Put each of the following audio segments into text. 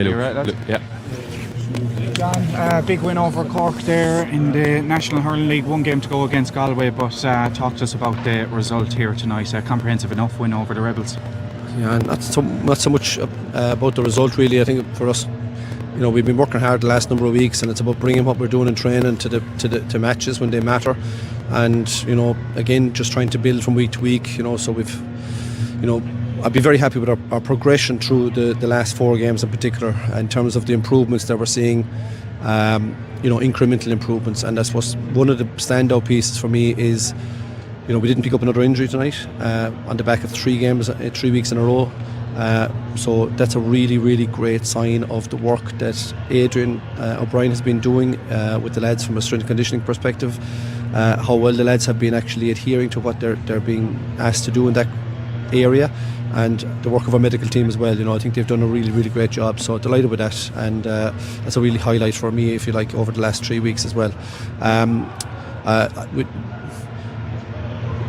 You right, lads? Yeah. John, big win over Cork there in the National Hurling League. One game to go against Galway, but talk to us about the result here tonight. A comprehensive enough win over the Rebels. Yeah, not so much about the result really. I think for us, we've been working hard the last number of weeks, and it's about bringing what we're doing in training to matches when they matter, and again just trying to build from week to week. So we've, I'd be very happy with our progression through the last 4 games in particular, in terms of the improvements that we're seeing. Incremental improvements, and I suppose one of the standout pieces for me is, we didn't pick up another injury tonight on the back of 3 weeks in a row. So that's a really, really great sign of the work that Adrian O'Brien has been doing with the lads from a strength and conditioning perspective. How well the lads have been actually adhering to what they're being asked to do in that area, and the work of our medical team as well. I think they've done a really, really great job, so delighted with that, and that's a really highlight for me, if you like, over the last 3 weeks as well.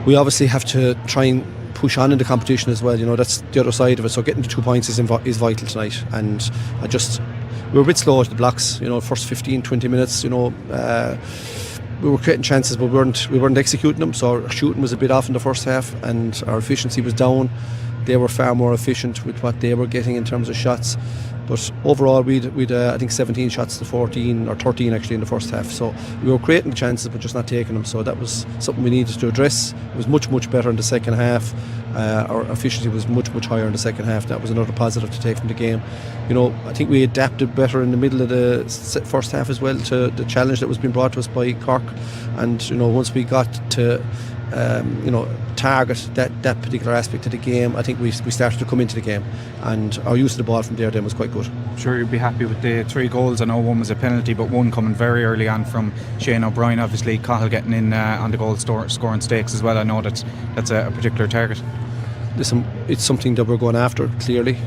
We obviously have to try and push on in the competition as well. That's the other side of it, so getting the 2 points is vital tonight, and we were a bit slow at the blocks, first 15-20 minutes. We were creating chances, but we weren't executing them, so our shooting was a bit off in the first half, and our efficiency was down. They were far more efficient with what they were getting in terms of shots, but overall we'd I think 17 shots to 14, or 13 actually, in the first half. So we were creating chances but just not taking them, so that was something we needed to address. It was much better in the second half. Our efficiency was much higher in the second half. That was another positive to take from the game. I think we adapted better in the middle of the first half as well to the challenge that was being brought to us by Cork, and once we got to target that particular aspect of the game, I think we started to come into the game, and our use of the ball from there then was quite good. I'm sure you'd be happy with the 3 goals. I know one was a penalty, but one coming very early on from Shane O'Brien. Obviously Cahill getting in on the goal scoring stakes as well. I know that's a particular target. Listen, it's something that we're going after, clearly.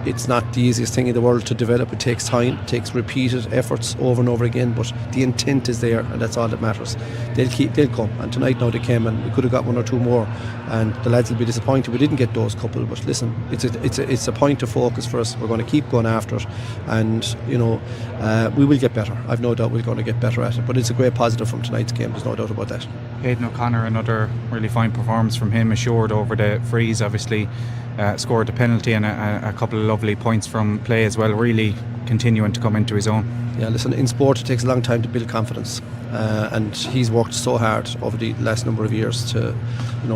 It's not the easiest thing in the world to develop. It takes time, it takes repeated efforts over and over again, but the intent is there, and that's all that matters. They'll come, and tonight now they came, and we could have got 1 or 2 more, and the lads will be disappointed we didn't get those couple. But listen, it's a point of focus for us. We're going to keep going after it, and we will get better. I've no doubt we're going to get better at it, but it's a great positive from tonight's game, there's no doubt about that. Aidan O'Connor, another really fine performance from him, assured over the freeze, obviously. Scored the penalty, and a couple of lovely points from play as well, really continuing to come into his own. Yeah, listen, in sport it takes a long time to build confidence, and he's worked so hard over the last number of years to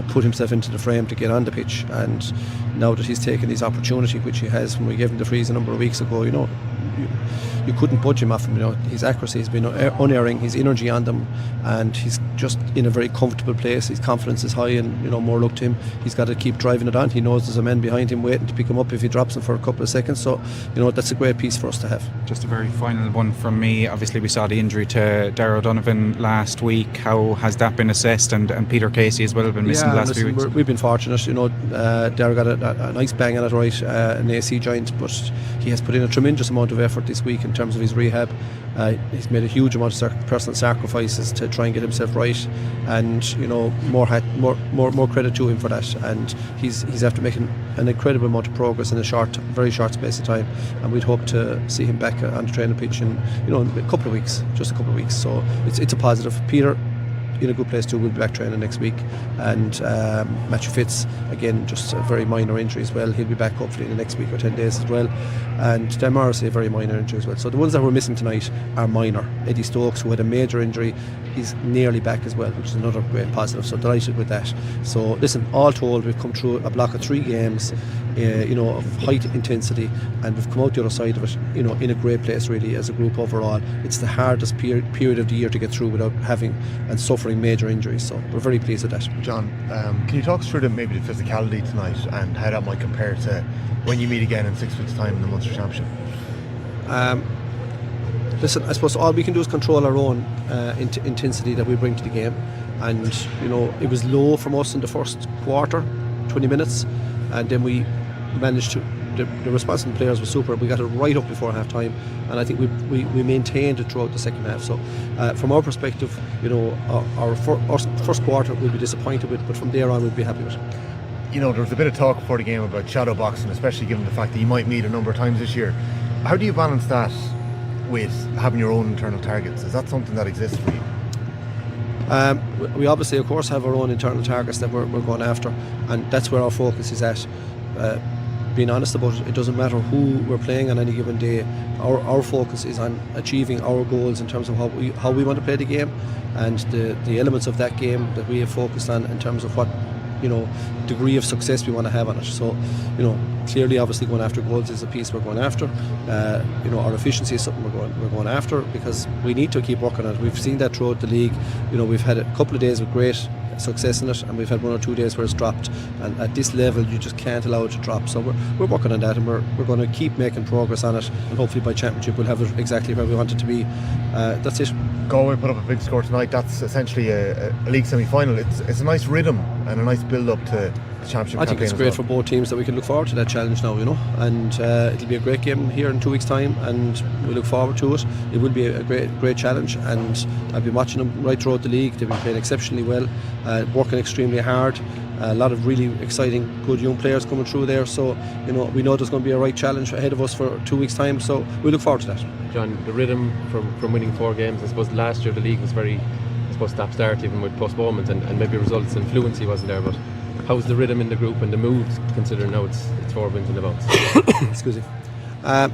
put himself into the frame to get on the pitch, and now that he's taken his opportunity, which he has when we gave him the freeze a number of weeks ago, you couldn't budge him off him. His accuracy has been unerring, his energy on them, and he's just in a very comfortable place. His confidence is high, and more luck to him. He's got to keep driving it on. He knows there's a man behind him waiting to pick him up if he drops him for a couple of seconds, so that's a great piece for us to have. Just a very final one from me. Obviously we saw the injury to Darragh O'Donovan last week. How has that been assessed, and Peter Casey as well have been missing the last few weeks? We've been fortunate. Darragh got a nice bang on it, right, an AC joint, but he has put in a tremendous amount of effort this week in terms of his rehab. He's made a huge amount of personal sacrifices to try and get himself right, and more credit to him for that. And he's after making an incredible amount of progress in a very short space of time, and we'd hope to see him back on the training pitch in a couple of weeks, just a couple of weeks. So it's a positive. Peter in a good place too. We'll be back training next week, and Matthew Fitz, again, just a very minor injury as well. He'll be back hopefully in the next week or 10 days as well, and Dan Morrissey, a very minor injury as well. So the ones that we're missing tonight are minor. Eddie Stokes, who had a major injury, is nearly back as well, which is another great positive, so delighted with that. So listen, all told, we've come through a block of 3 games of high intensity, and we've come out the other side of it in a great place really as a group overall. It's the hardest period of the year to get through without having and suffering major injuries, so we're very pleased with that. John, can you talk us through maybe the physicality tonight and how that might compare to when you meet again in 6 weeks' time in the Munster Championship? Listen, I suppose all we can do is control our own intensity that we bring to the game, and it was low from us in the first quarter, 20 minutes, and then we managed to, the response from the players was super. We got it right up before half time, and I think we maintained it throughout the second half. So from our perspective, our first quarter we'll be disappointed with, but from there on we'll be happy with it. There was a bit of talk before the game about shadow boxing, especially given the fact that you might meet a number of times this year. How do you balance that with having your own internal targets? Is that something that exists for you? We obviously, of course, have our own internal targets that we're going after, and that's where our focus is at. Being honest about it, it doesn't matter who we're playing on any given day. Our focus is on achieving our goals in terms of how we want to play the game, and the elements of that game that we have focused on in terms of what degree of success we want to have on it. So clearly, obviously, going after goals is a piece we're going after. Our efficiency is something we're going after, because we need to keep working on it. We've seen that throughout the league. We've had a couple of days with great success in it, and we've had 1 or 2 days where it's dropped, and at this level you just can't allow it to drop. So we're working on that, and we're going to keep making progress on it, and hopefully by championship we'll have it exactly where we want it to be. That's it. Galway put up a big score tonight. That's essentially a league semi-final. It's a nice rhythm and a nice build-up to the championship. I think it's great for both teams that we can look forward to that challenge now, and it'll be a great game here in 2 weeks' time, and we look forward to it. It will be a great challenge, and I've been watching them right throughout the league. They've been playing exceptionally well, working extremely hard. A lot of really exciting, good young players coming through there. So we know there's going to be a right challenge ahead of us for 2 weeks' time. So we look forward to that. John, the rhythm from winning 4 games, I suppose last year the league was very, stop-start even with postponement, and maybe results and fluency wasn't there. But how's the rhythm in the group and the mood, considering now it's 4 wins in the bounce? Excuse me.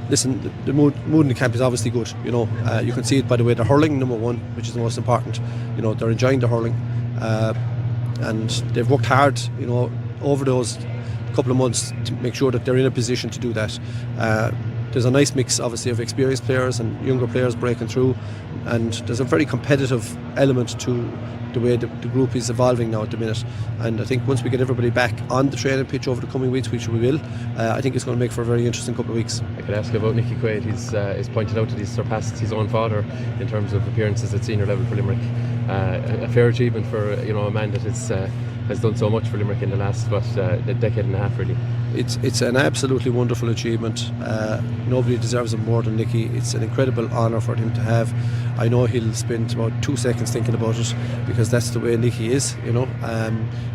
Listen, the mood in the camp is obviously good. You can see it by the way they're hurling, number one, which is the most important. They're enjoying the hurling, and they've worked hard, over those couple of months to make sure that they're in a position to do that. There's a nice mix, obviously, of experienced players and younger players breaking through, and there's a very competitive element to the way the group is evolving now at the minute. And I think once we get everybody back on the training pitch over the coming weeks, which we will, I think it's going to make for a very interesting couple of weeks. I could ask about Nicky Quaid. He's pointed out that he's surpassed his own father in terms of appearances at senior level for Limerick. A fair achievement for a man that has done so much for Limerick in the last a decade and a half, really. It's an absolutely wonderful achievement. Nobody deserves it more than Nicky. It's an incredible honour for him to have. I know he'll spend about 2 seconds thinking about it, because that's the way Nicky is,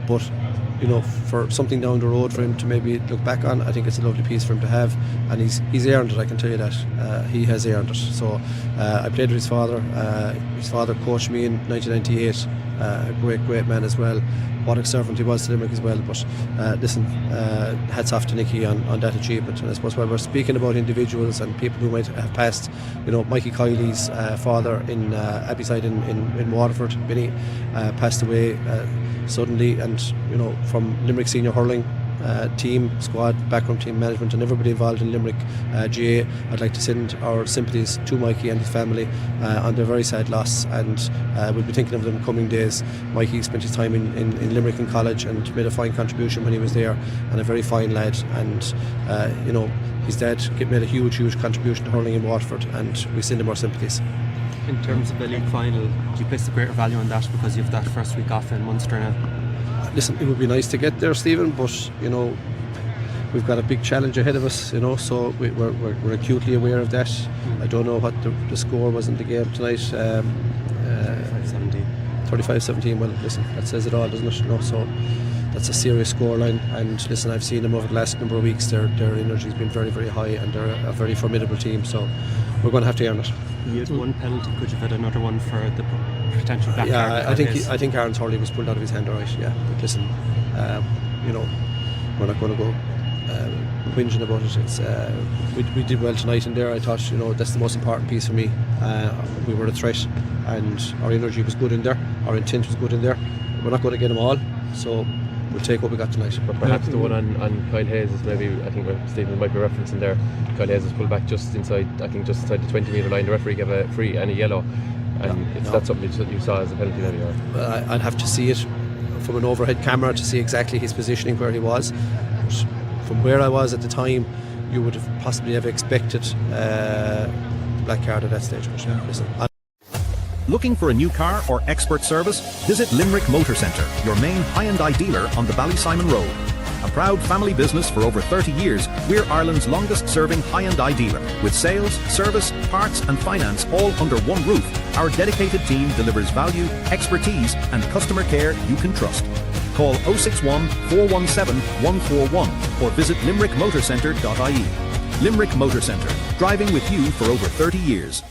but for something down the road for him to maybe look back on, I think it's a lovely piece for him to have, and he's earned it, I can tell you that. He has earned it. So I played with his father. His father coached me in 1998. A great man as well. What a servant he was to Limerick as well. But hats off to Nicky on that achievement. And I suppose while we're speaking about individuals and people who might have passed, Mikey Kiely's father in Abbeyside in Waterford, Vinny, passed away suddenly, and from Limerick Senior Hurling team, squad, backroom team management, and everybody involved in Limerick GA, I'd like to send our sympathies to Mikey and his family on their very sad loss, and we'll be thinking of them coming days. Mikey spent his time in Limerick in college and made a fine contribution when he was there, and a very fine lad, and his dad made a huge contribution to hurling in Waterford, and we send him our sympathies. In terms of the league final, do you place a greater value on that because you have that first week off in Munster now? Listen, it would be nice to get there, Stephen, but we've got a big challenge ahead of us, so we're acutely aware of that. I don't know what the score was in the game tonight. 35-17. Well, listen, that says it all, doesn't it? So that's a serious scoreline, and listen, I've seen them over the last number of weeks. Their energy's been very, very high, and they're a very formidable team, so we're going to have to earn it. You had one penalty, could you have had another one for the potential back? Yeah, I think Aaron's hurley was pulled out of his hand, alright. Yeah, but listen, we're not going to go whinging about it. It's we did well tonight in there. I thought that's the most important piece for me. We were a threat, and our energy was good in there. Our intent was good in there. We're not going to get them all, so we'll take what we got tonight. But perhaps the one on Kyle Hayes is maybe, I think Stephen might be referencing there. Kyle Hayes was pulled back just inside the 20-metre line. The referee gave a free and a yellow. And that's something that you saw as a penalty maybe? I'd have to see it from an overhead camera to see exactly his positioning where he was. But from where I was at the time, you would have possibly expected black card at that stage. But listen, Looking for a new car or expert service? Visit Limerick Motor Centre, your main Hyundai dealer on the Ballysimon Road. A proud family business for over 30 years, we're Ireland's longest serving Hyundai dealer. With sales, service, parts and finance all under one roof, our dedicated team delivers value, expertise and customer care you can trust. Call 061 417 141 or visit limerickmotorcentre.ie. Limerick Motor Centre, driving with you for over 30 years.